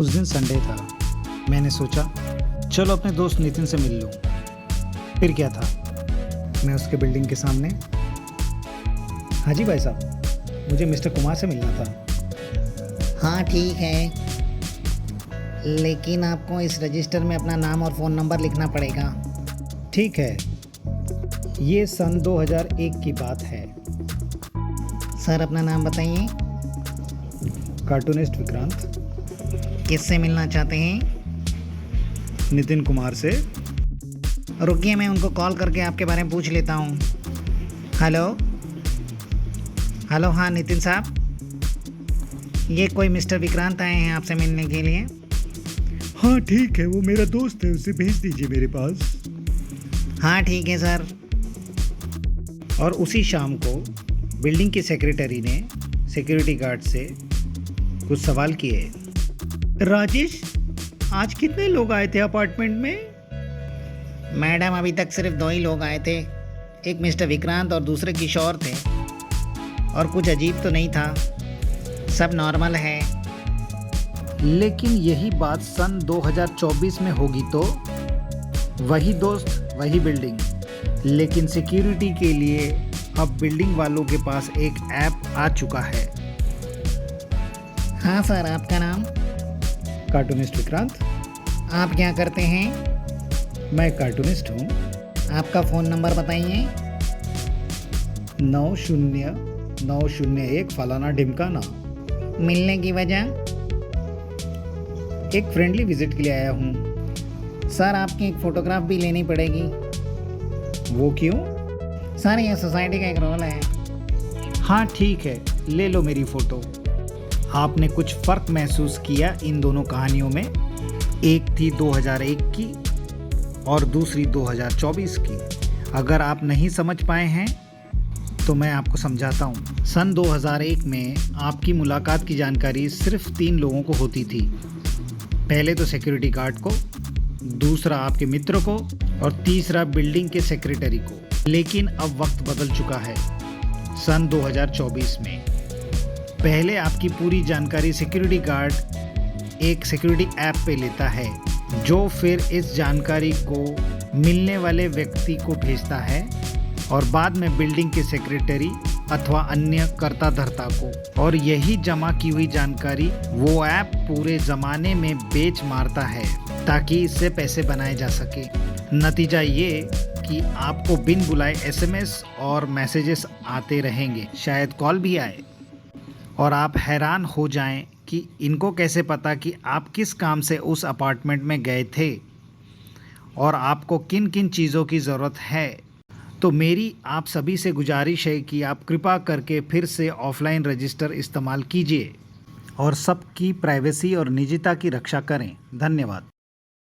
उस दिन संडे था। मैंने सोचा चलो अपने दोस्त नितिन से मिल लूँ। फिर क्या था, मैं उसके बिल्डिंग के सामने। हाँ जी भाई साहब, मुझे मिस्टर कुमार से मिलना था। हाँ ठीक है, लेकिन आपको इस रजिस्टर में अपना नाम और फ़ोन नंबर लिखना पड़ेगा। ठीक है, ये सन 2001 की बात है। सर अपना नाम बताइए। कार्टूनिस्ट विक्रांत। किससे मिलना चाहते हैं? नितिन कुमार से। रुकिए, मैं उनको कॉल करके आपके बारे में पूछ लेता हूँ। हेलो हेलो, हाँ नितिन साहब, ये कोई मिस्टर विक्रांत आए हैं आपसे मिलने के लिए। हाँ ठीक है, वो मेरा दोस्त है, उसे भेज दीजिए मेरे पास। हाँ ठीक है सर। और उसी शाम को बिल्डिंग की सेक्रेटरी ने सिक्योरिटी गार्ड से कुछ सवाल किए। राजेश, आज कितने लोग आए थे अपार्टमेंट में? मैडम, अभी तक सिर्फ 2 ही लोग आए थे, एक मिस्टर विक्रांत और दूसरे किशोर थे। और कुछ अजीब तो नहीं था, सब नॉर्मल है। लेकिन यही बात सन 2024 में होगी तो? वही दोस्त, वही बिल्डिंग, लेकिन सिक्योरिटी के लिए अब बिल्डिंग वालों के पास एक ऐप आ चुका है। हाँ सर, आपका नाम? कार्टूनिस्ट विक्रांत। आप क्या करते हैं? मैं कार्टूनिस्ट हूँ। आपका फ़ोन नंबर बताइए। 90901 फलाना ढिमकाना। मिलने की वजह? एक फ्रेंडली विजिट के लिए आया हूँ। सर आपकी एक फ़ोटोग्राफ भी लेनी पड़ेगी। वो क्यों? सर ये सोसाइटी का एक रोल है। हाँ ठीक है, ले लो मेरी फ़ोटो। आपने कुछ फ़र्क महसूस किया इन दोनों कहानियों में? एक थी 2001 की और दूसरी 2024 की। अगर आप नहीं समझ पाए हैं तो मैं आपको समझाता हूँ। सन 2001 में आपकी मुलाकात की जानकारी सिर्फ 3 लोगों को होती थी। पहले तो सिक्योरिटी गार्ड को, दूसरा आपके मित्र को और तीसरा बिल्डिंग के सेक्रेटरी को। लेकिन अब वक्त बदल चुका है। सन 2024 में पहले आपकी पूरी जानकारी सिक्योरिटी गार्ड एक सिक्योरिटी ऐप पे लेता है, जो फिर इस जानकारी को मिलने वाले व्यक्ति को भेजता है और बाद में बिल्डिंग के सेक्रेटरी अथवा अन्य कर्ता धर्ता को। और यही जमा की हुई जानकारी वो ऐप पूरे ज़माने में बेच मारता है ताकि इससे पैसे बनाए जा सके। नतीजा ये कि आपको बिन बुलाए एसएमएस और मैसेजेस आते रहेंगे, शायद कॉल भी आए, और आप हैरान हो जाएं कि इनको कैसे पता कि आप किस काम से उस अपार्टमेंट में गए थे और आपको किन किन चीज़ों की ज़रूरत है। तो मेरी आप सभी से गुजारिश है कि आप कृपा करके फिर से ऑफलाइन रजिस्टर इस्तेमाल कीजिए और सबकी प्राइवेसी और निजता की रक्षा करें। धन्यवाद।